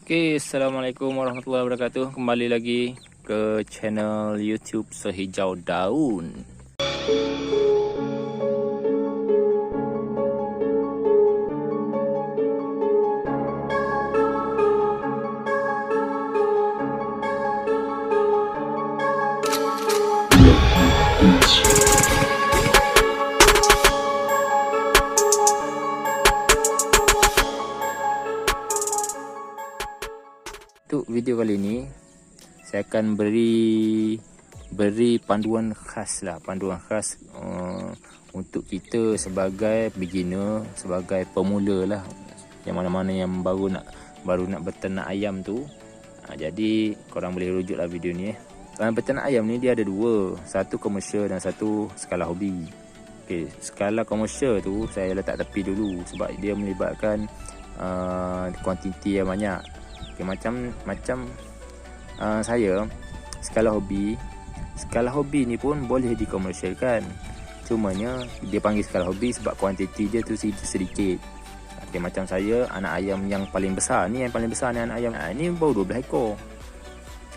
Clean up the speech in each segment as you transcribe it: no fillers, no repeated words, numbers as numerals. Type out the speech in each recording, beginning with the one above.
Oke, Assalamualaikum warahmatullahi wabarakatuh. Kembali lagi ke channel YouTube Sehijau Daun. Untuk video kali ini saya akan beri panduan khas untuk kita sebagai beginner, sebagai pemula lah, yang mana-mana yang baru nak berternak ayam tu. Jadi korang boleh rujuk lah video ni. Berternak ayam ni dia ada dua, satu komersial dan satu skala hobi. Okay, skala komersial tu saya letak tepi dulu sebab dia melibatkan kuantiti yang banyak. Okay, macam saya skala hobi ni pun boleh dikomersialkan. Cumanya dia panggil skala hobi sebab kuantiti dia tu sedikit. Okay, macam saya anak ayam yang paling besar ni, anak ayam ni baru 12 ekor.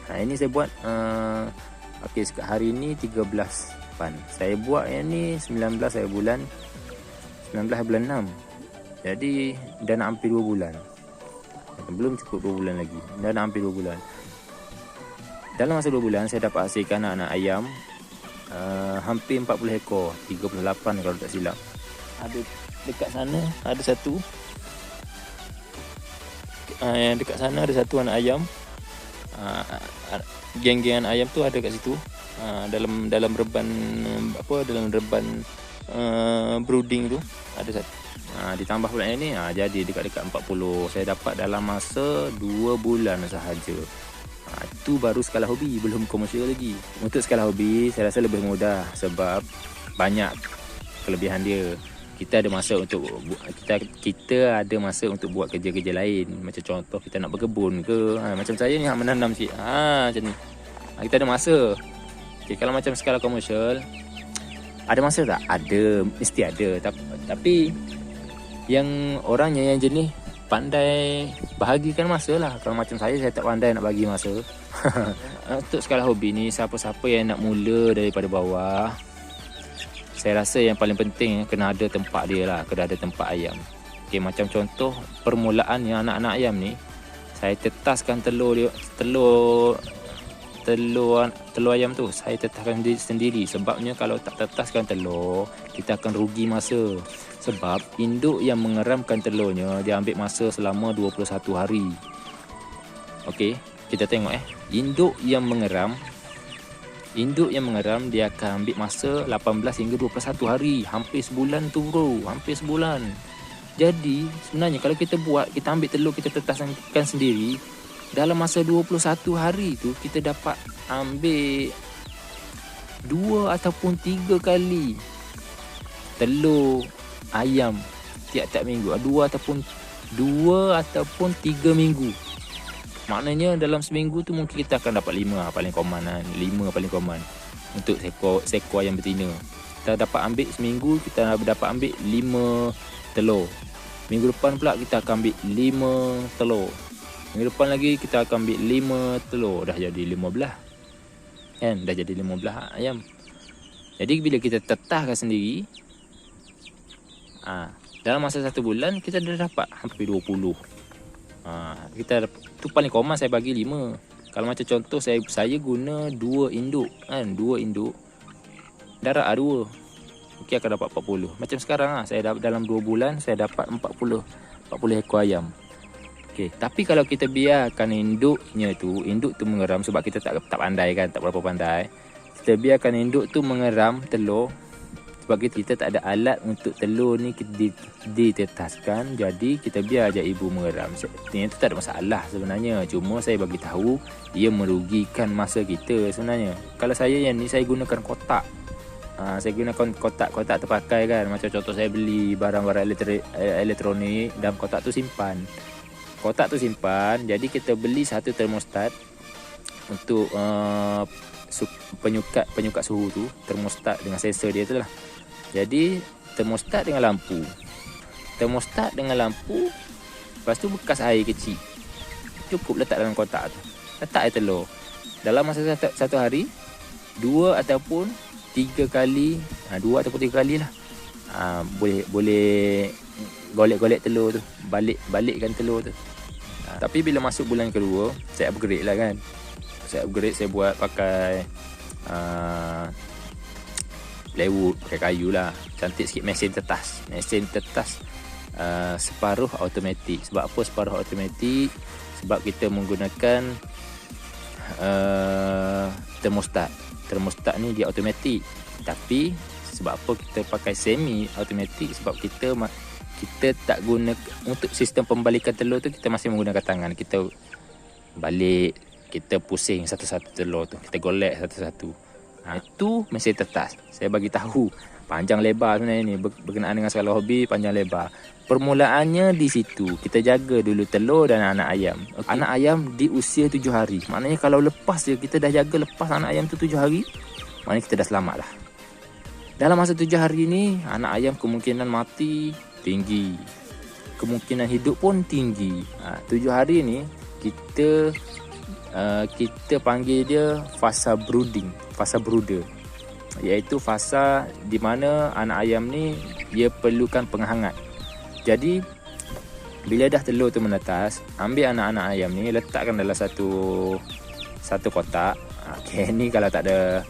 Ini saya buat okay, hari ni 13 pan. Saya buat yang ni 19 bulan 6. Jadi dah nak hampir 2 bulan. Belum cukup 2 bulan lagi, dah nak hampir 2 bulan. Dalam masa 2 bulan saya dapat hasilkan anak ayam hampir 40 ekor, 38 kalau tak silap. Ada dekat sana ada satu, dekat sana ada satu anak ayam. Geng-geng anak ayam tu ada kat situ, dalam reban brooding tu ada satu. Ditambah pula ini, jadi dekat-dekat 40 saya dapat dalam masa 2 bulan sahaja. Itu baru skala hobi, belum komersial lagi. Untuk skala hobi saya rasa lebih mudah sebab banyak kelebihan dia. Kita ada masa untuk buat kerja-kerja lain. Macam contoh kita nak berkebun ke, macam saya ni menanam sikit, macam ni. Kita ada masa. Okay, kalau macam skala komersial ada masa tak? Ada, mesti ada. Tapi yang orangnya yang jenis pandai bahagikan masa lah. Kalau macam saya tak pandai nak bagi masa. Untuk skala hobi ni, siapa-siapa yang nak mula daripada bawah, saya rasa yang paling penting kena ada tempat dia lah, kena ada tempat ayam. Okay, macam contoh permulaan yang anak-anak ayam ni, saya tetaskan telur ayam tu saya tetaskan sendiri. Sebabnya kalau tak tetaskan telur, kita akan rugi masa. Sebab induk yang mengeramkan telurnya dia ambil masa selama 21 hari. Okey, kita tengok induk yang mengeram dia akan ambil masa 18 hingga 21 hari. Hampir sebulan tu bro, hampir sebulan. Jadi sebenarnya kalau kita ambil telur, kita tetaskan sendiri, dalam masa 21 hari tu kita dapat ambil 2 ataupun 3 kali telur ayam tiap-tiap minggu. 2 ataupun 3 minggu. Maknanya dalam seminggu tu mungkin kita akan dapat 5 paling common. Untuk seekor ayam betina. Kita dapat ambil seminggu, kita dapat ambil 5 telur. Minggu depan pula kita akan ambil 5 telur. Minggu depan lagi kita akan ambil 5 telur. Dah jadi 15. Kan? Dah jadi 15 ayam. Jadi bila kita tetahkan sendiri, dalam masa 1 bulan kita dah dapat hampir 20. Kita tu paling common saya bagi 5. Kalau macam contoh saya guna 2 induk kan, 2 induk darab 2. Okey, akan dapat 40. Macam sekarang saya dalam 2 bulan saya dapat 40 ekor ayam. Okey, tapi kalau kita biarkan induk tu mengeram, sebab kita tak pandai kan, tak berapa pandai. Kita biarkan induk tu mengeram telur. Sebab kita tak ada alat untuk telur ni ditetaskan, jadi kita biar aja ibu mengeram. Itu tak ada masalah sebenarnya. Cuma saya bagi tahu dia merugikan masa kita sebenarnya. Kalau saya yang ni saya gunakan kotak. Saya gunakan kotak terpakai kan. Macam contoh saya beli barang-barang elektronik, dalam kotak tu simpan. Jadi kita beli satu termostat untuk penyukat suhu tu, termostat dengan sensor dia tu lah. Jadi termostat dengan lampu, lepas tu bekas air kecil. cukup letak dalam kotak tu. Letak air telur. Dalam masa satu hari 2 ataupun 3 kali, 2 ataupun 3 kali lah. Boleh golek-golek telur tu, balikkan telur tu. Tapi bila masuk bulan kedua, saya upgrade lah kan. Saya buat pakai plywood, pakai kayu lah. Cantik sikit, mesin tetas separuh automatik. Sebab apa separuh automatik? Sebab kita menggunakan termostat ni dia automatik. Tapi sebab apa kita pakai semi automatik? Sebab kita tak guna untuk sistem pembalikan telur tu, kita masih menggunakan tangan. Kita balik, kita pusing satu-satu telur tu, kita golek satu-satu. Itu mesin tetas. Saya bagi tahu panjang lebar sebenarnya ni berkenaan dengan skala hobi, panjang lebar. Permulaannya di situ. Kita jaga dulu telur dan anak ayam. Okay. Anak ayam di usia 7 hari. Maknanya kalau lepas je, kita dah jaga lepas anak ayam tu 7 hari, maknanya kita dah selamat lah. Dalam masa 7 hari ni, anak ayam kemungkinan mati tinggi, kemungkinan hidup pun tinggi. 7 hari ni kita panggil dia fasa brooder, iaitu fasa di mana anak ayam ni dia perlukan penghangat. Jadi bila dah telur tu menetas, ambil anak-anak ayam ni, letakkan dalam satu kotak. Okay, ni kalau tak ada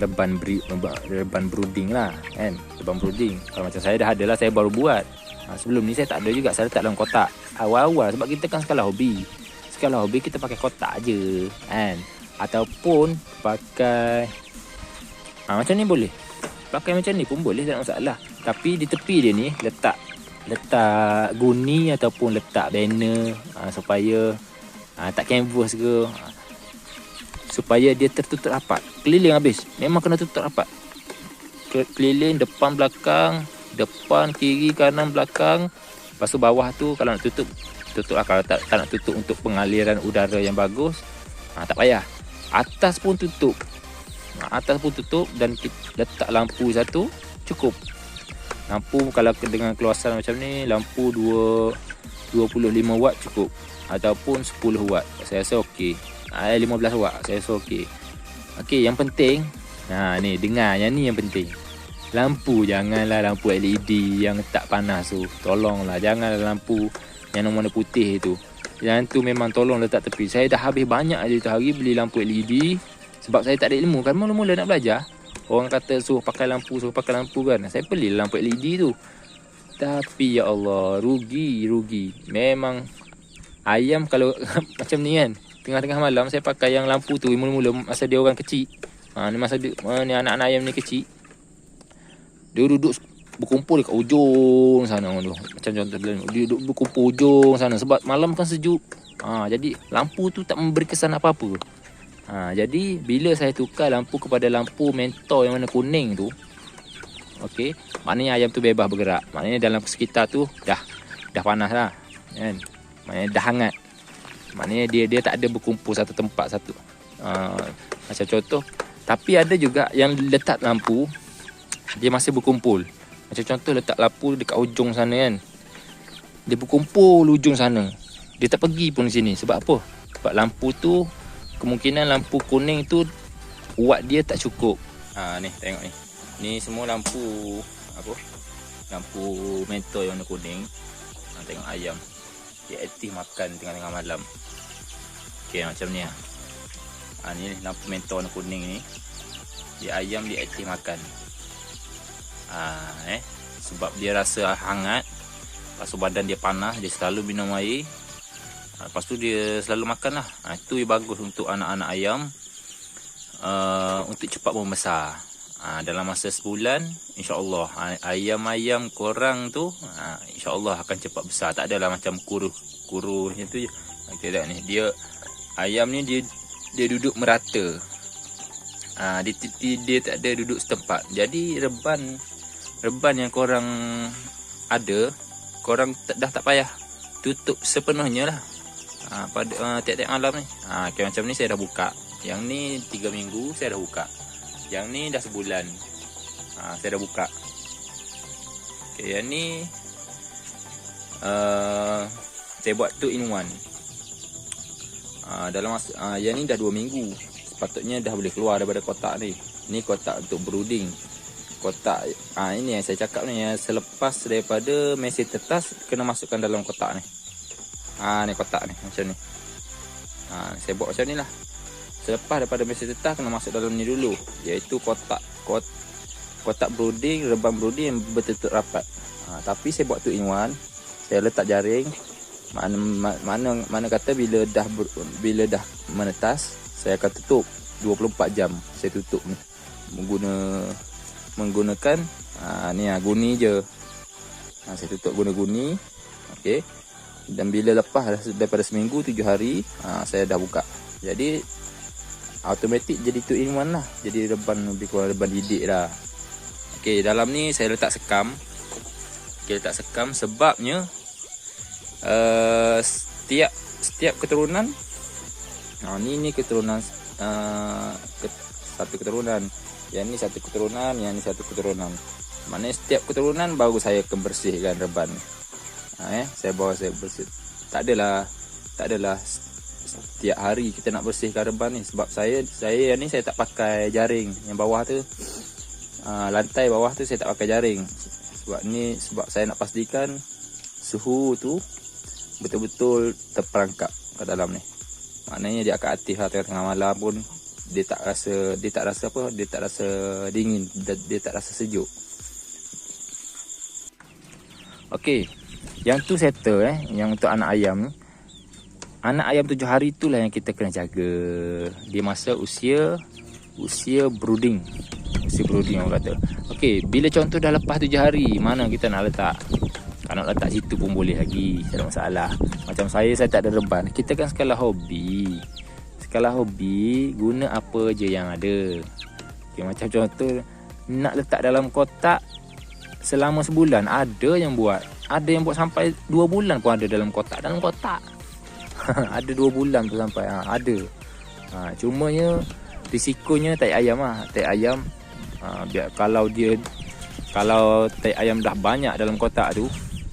reban brooding lah kan, reban brooding. Kalau macam saya dah ada lah, saya baru buat. Sebelum ni saya tak ada juga, saya letak dalam kotak awal-awal. Sebab kita kan skala hobi kita pakai kotak je kan. Ataupun pakai macam ni boleh, pakai macam ni pun boleh, tak ada masalah. Tapi di tepi dia ni letak guni ataupun letak banner supaya tak canvas ke, supaya dia tertutup rapat. Keliling habis, memang kena tutup rapat. Keliling depan belakang, depan kiri kanan belakang. Lepas tu bawah tu kalau nak tutup lah. Kalau tak nak tutup untuk pengaliran udara yang bagus, tak payah. Atas pun tutup dan letak lampu satu cukup. Lampu kalau dengan keluasan macam ni, lampu 25 watt cukup, ataupun 10 watt saya rasa okey. 15 watt saya rasa okey. Okey, yang penting ni dengar, yang ni yang penting. Lampu janganlah lampu LED yang tak panas tu. Tolonglah janganlah lampu yang warna putih tu. Yang tu memang tolong letak tepi. Saya dah habis banyak je tu hari beli lampu LED. Sebab saya tak ada ilmu kan, mula-mula nak belajar. Orang kata suruh pakai lampu kan. Saya beli lampu LED tu. Tapi ya Allah, rugi. Memang ayam kalau macam ni kan, tengah-tengah malam saya pakai yang lampu tu mula-mula masa dia orang kecil. Ni masa ni anak-anak ayam ni kecil. Dia duduk berkumpul dekat ujung sana tu. Macam contoh dia duduk berkumpul ujung sana sebab malam kan sejuk. Jadi lampu tu tak memberi kesan apa-apa. Jadi bila saya tukar lampu kepada lampu mentor yang warna kuning tu, okey, maknanya ayam tu bebas bergerak. Maknanya dalam sekitar tu dah panas lah kan. Maknanya dah hangat. Maknanya dia tak ada berkumpul satu tempat satu. Macam contoh. Tapi ada juga yang letak lampu dia masih berkumpul. Macam contoh letak lampu dekat ujung sana kan, dia berkumpul ujung sana, dia tak pergi pun di sini. Sebab apa? Sebab lampu tu, kemungkinan lampu kuning tu watt dia tak cukup. Ni tengok ni. Ni semua lampu lampu mentor yang warna kuning. Tengok ayam dia aktif makan tengah-tengah malam. Okey, macam ni lah. Ni lampu mentor warna kuning ni, dia ayam dia aktif makan. Sebab dia rasa hangat, lepas tu badan dia panas, dia selalu minum air, lepas tu dia selalu makan lah. Itu bagus untuk anak-anak ayam, untuk cepat membesar. Dalam masa sebulan, insyaAllah ayam-ayam korang tu insyaAllah akan cepat besar. Tak adalah macam kuruh macam tu je. Okay, tak ni, dia ayam ni dia duduk merata. Dia tak ada duduk setempat. Jadi reban yang korang ada, korang dah tak payah tutup sepenuhnya lah. Pada tiap-tiap malam ni. Okay, macam ni saya dah buka. Yang ni 3 minggu saya dah buka. Yang ni dah sebulan. Saya dah buka. Okay, yang ni saya buat 2 in 1. Dalam masa yang ni dah 2 minggu. Sepatutnya dah boleh keluar daripada kotak ni. Ni kotak untuk brooding. Kotak ini yang saya cakap ni, yang selepas daripada mesin tetas kena masukkan dalam kotak ni. Ni kotak ni macam ni. Saya buat macam ni lah. Selepas daripada mesin tetas kena masuk dalam ni dulu, iaitu kotak brooding, reban brooding yang betul-betul rapat. Tapi saya buat 2 in 1. Saya letak jaring. Mana kata bila dah menetas, saya akan tutup 24 jam. Saya tutup ni menggunakan guni je. Saya tutup guna guni. Okey. Dan bila lepas daripada seminggu 7 hari, saya dah buka. Jadi automatik jadi 2 in 1 lah. Jadi reban lebih kurang reban didik lah. Okey, dalam ni saya letak sekam. Letak sekam sebabnya setiap keturunan, ni keturunan, satu keturunan, yang ni satu keturunan, yang ni satu keturunan. Maknanya setiap keturunan baru saya akan bersihkan reban. Saya bersih. Tak adalah setiap hari kita nak bersihkan reban ni. Sebab saya ni saya tak pakai jaring. Yang bawah tu, lantai bawah tu saya tak pakai jaring. Sebab saya nak pastikan suhu tu betul-betul terperangkap kat dalam ni. Maknanya dia akan aktif lah tengah-tengah malam pun. Dia tak rasa dingin, dia tak rasa sejuk. Okey, yang tu settle yang untuk anak ayam ni. Anak ayam 7 hari tu lah yang kita kena jaga. Dia masa usia brooding. Usia brooding orang kata. Okey, bila contoh dah lepas 7 hari, mana kita nak letak? Kalau nak letak situ pun boleh lagi, tak ada masalah. Macam saya tak ada reban. Kita kan skala hobi. Skala hobi, guna apa je yang ada. Okay, macam contoh, nak letak dalam kotak selama sebulan. Ada yang buat sampai 2 bulan pun ada dalam kotak. Ada 2 bulan pun sampai. Ada. Cumanya risikonya tai ayam lah. Tai ayam, kalau tai ayam dah banyak dalam kotak tu,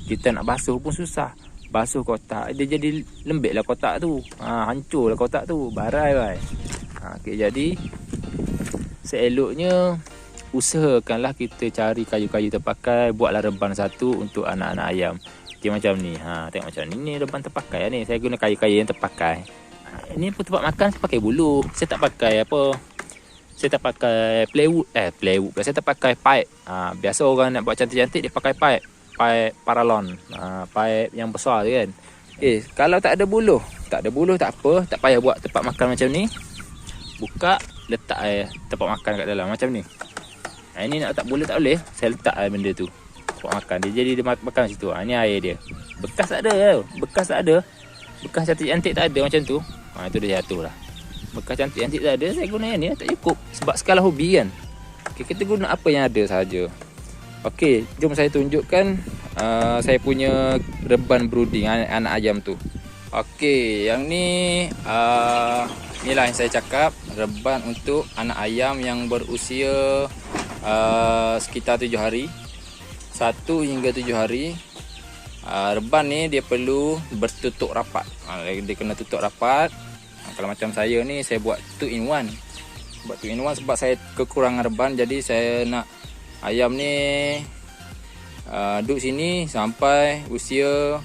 kita nak basuh pun susah. Basuh kotak, dia jadi lembik lah kotak tu. Hancur lah kotak tu, barai bhai. Okay, jadi seeloknya usahakanlah kita cari kayu-kayu terpakai. Buatlah reban satu untuk anak-anak ayam. Okay, macam ni. Tengok macam ni. Ni reban terpakai ni. Saya guna kayu-kayu yang terpakai. Ini pun tempat makan saya pakai bulu. Saya tak pakai apa. Saya tak pakai plywood. Saya tak pakai pipe. Biasa orang nak buat cantik-cantik dia pakai pipe paralon. Pipe yang besar je kan. Kalau tak ada buluh tak apa. Tak payah buat tempat makan macam ni. Buka, letak tempat makan kat dalam macam ni. Ini nak letak buluh tak boleh. Saya letak benda tu tempat makan. Dia jadi dia makan situ. Ini air dia. Bekas tak ada. Bekas cantik-cantik tak ada macam tu. Itu dia jatuh lah. Bekas cantik-cantik tak ada, saya guna yang ni tak cukup. Sebab skala hobi kan. Kita guna apa yang ada sahaja. Okey, jom saya tunjukkan saya punya reban brooding anak ayam tu. Okey, yang ni inilah yang saya cakap, reban untuk anak ayam yang berusia sekitar 7 hari. 1 hingga 7 hari. Reban ni dia perlu bertutup rapat. Dia kena tutup rapat. Kalau macam saya ni, saya buat 2 in 1. Buat 2 in 1 sebab saya kekurangan reban. Jadi saya nak ayam ni duduk sini sampai usia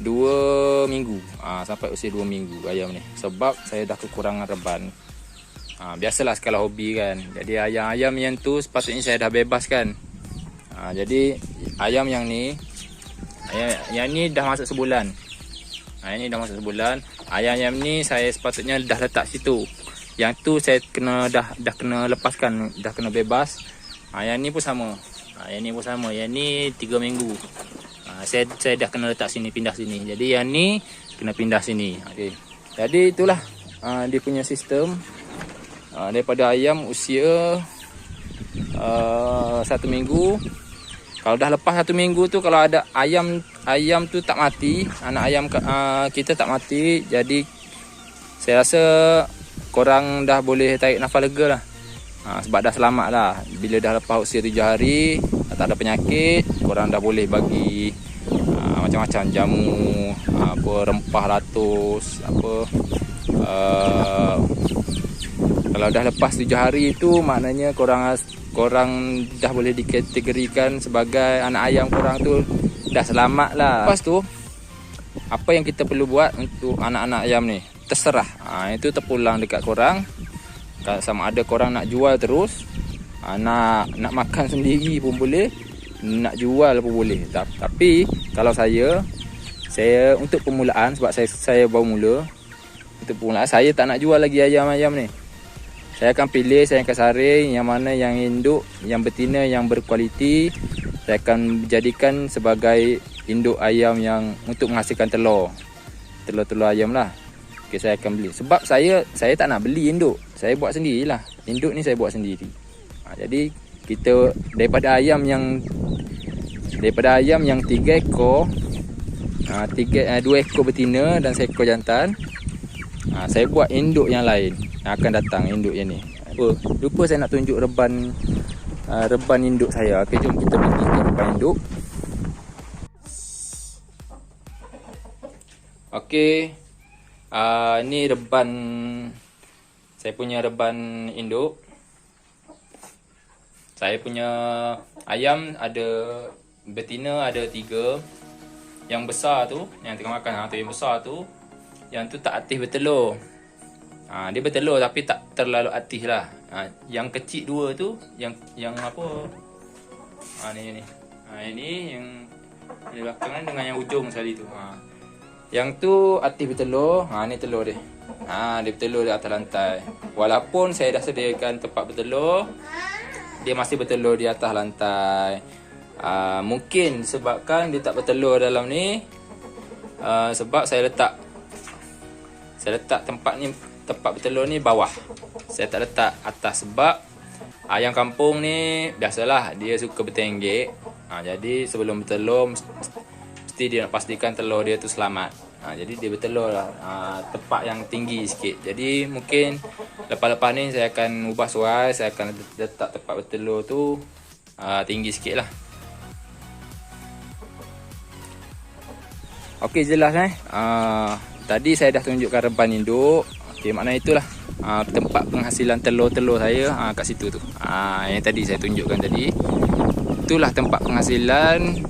2 minggu. Sampai usia 2 minggu ayam ni. Sebab saya dah kekurangan reban. Biasalah skala hobi kan. Jadi ayam-ayam yang tu sepatutnya saya dah bebaskan. Jadi ayam yang ni dah masuk sebulan. Ini dah masuk sebulan. Ayam-ayam ni saya sepatutnya dah letak situ. Yang tu saya dah kena lepaskan, dah kena bebas. Yang ni pun sama. Yang ni 3 minggu. Saya dah kena letak sini, pindah sini. Jadi yang ni kena pindah sini. Okey. Jadi itulah dia punya sistem. Daripada ayam usia 1 minggu. Kalau dah lepas 1 minggu tu, kalau ada ayam tu tak mati, anak ayam kita tak mati, jadi saya rasa korang dah boleh tarik nafas lega lah. Sebab dah selamat lah. Bila dah lepas usia 7 hari, tak ada penyakit, korang dah boleh bagi macam macam-macam jamu, apa rempah ratus, apa kalau dah lepas 7 hari tu maknanya korang dah boleh dikategorikan sebagai anak ayam korang tu dah selamat lah. Lepas tu apa yang kita perlu buat untuk anak-anak ayam ni terserah. Itu terpulang dekat korang. Sama ada korang nak jual terus, nak makan sendiri pun boleh, nak jual pun boleh. Tapi kalau saya untuk permulaan, sebab saya baru mula, untuk permulaan saya tak nak jual lagi ayam-ayam ni. Saya akan pilih, saya akan saring yang mana yang induk, yang betina, yang berkualiti. Saya akan jadikan sebagai induk ayam yang untuk menghasilkan telur ayam lah. Okay, saya akan beli. Sebab saya tak nak beli induk, saya buat sendirilah. Induk ni saya buat sendiri. Jadi kita daripada ayam yang 3 ekor, 2 ekor betina dan 1 ekor jantan, saya buat induk yang lain yang akan datang, induk yang ni. Lupa saya nak tunjuk reban induk saya. Okey, jom kita pergi ke reban induk. Okey, ni reban, saya punya reban induk. Saya punya ayam ada betina ada 3. Yang besar tu, yang tengah makan tu, yang besar tu, yang tu tak aktif bertelur. Dia bertelur tapi tak terlalu aktif lah. Yang kecil 2 tu, yang apa? Ni. Ini yang di belakang dengan yang ujung sekali tu. Yang tu aktif bertelur. Ni telur dia. Dia bertelur di atas lantai. Walaupun saya dah sediakan tempat bertelur, dia masih bertelur di atas lantai. Mungkin sebabkan dia tak bertelur dalam ni, sebab saya letak tempat bertelur ni bawah. Saya tak letak atas sebab ayam kampung ni biasalah dia suka bertenggek. Jadi sebelum bertelur mesti dia nak pastikan telur dia tu selamat. Jadi dia bertelur lah tempat yang tinggi sikit. Jadi mungkin lepas-lepas ni saya akan ubah suai, saya akan letak tempat bertelur tu tinggi sikit lah. Okey, jelas tadi saya dah tunjukkan reban induk. Okey, maknanya itulah tempat penghasilan telur-telur saya kat situ tu. Yang tadi saya tunjukkan tadi. Itulah tempat penghasilan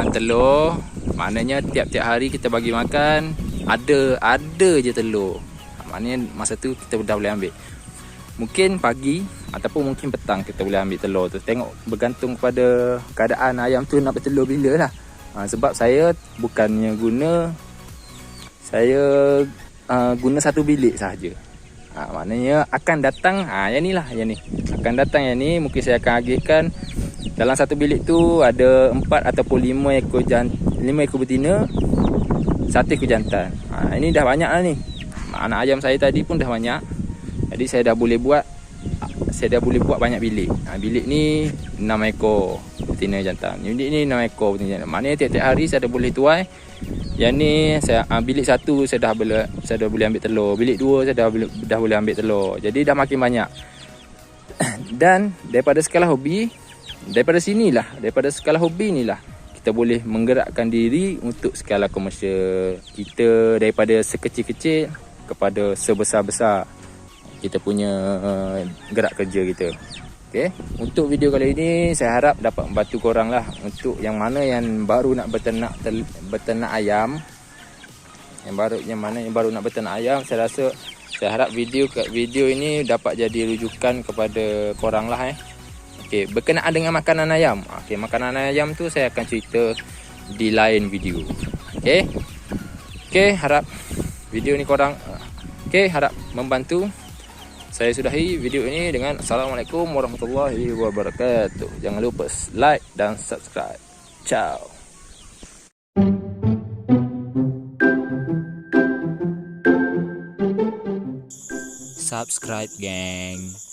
telur. Maknanya tiap-tiap hari kita bagi makan, ada je telur. Maknanya masa tu kita dah boleh ambil. Mungkin pagi ataupun mungkin petang kita boleh ambil telur tu. Tengok bergantung pada keadaan ayam tu nak bertelur bila lah. Sebab saya bukannya guna satu bilik sahaja. Maknanya akan datang yang ni lah, yang ni. Akan datang yang ni, mungkin saya akan agihkan dalam satu bilik tu ada 4 ataupun 5 ekor betina, 1 ekor jantan. Ini dah banyak lah ni. Anak ayam saya tadi pun dah banyak. Jadi saya dah boleh buat banyak bilik. Bilik ni 6 ekor betina jantan. Bilik ni 6 ekor betina jantan. Maknanya tiap-tiap hari saya dah boleh tuai. Yang ni bilik 1 saya dah boleh ambil telur. Bilik 2 saya dah boleh ambil telur. Jadi dah makin banyak. Dan daripada skala hobi ni lah kita boleh menggerakkan diri untuk skala komersial. Kita daripada sekecil-kecil kepada sebesar-besar kita punya gerak kerja kita. Okey, untuk video kali ini saya harap dapat membantu korang lah. Untuk yang mana yang baru nak beternak ayam, yang baru nak beternak ayam, saya harap video ini dapat jadi rujukan kepada korang lah. Okey, berkenaan dengan makanan ayam. Okey, makanan ayam tu saya akan cerita di lain video. Okey, harap video ni korang harap membantu. Saya sudahi video ini dengan Assalamualaikum warahmatullahi wabarakatuh. Jangan lupa like dan subscribe. Ciao. Subscribe, gang.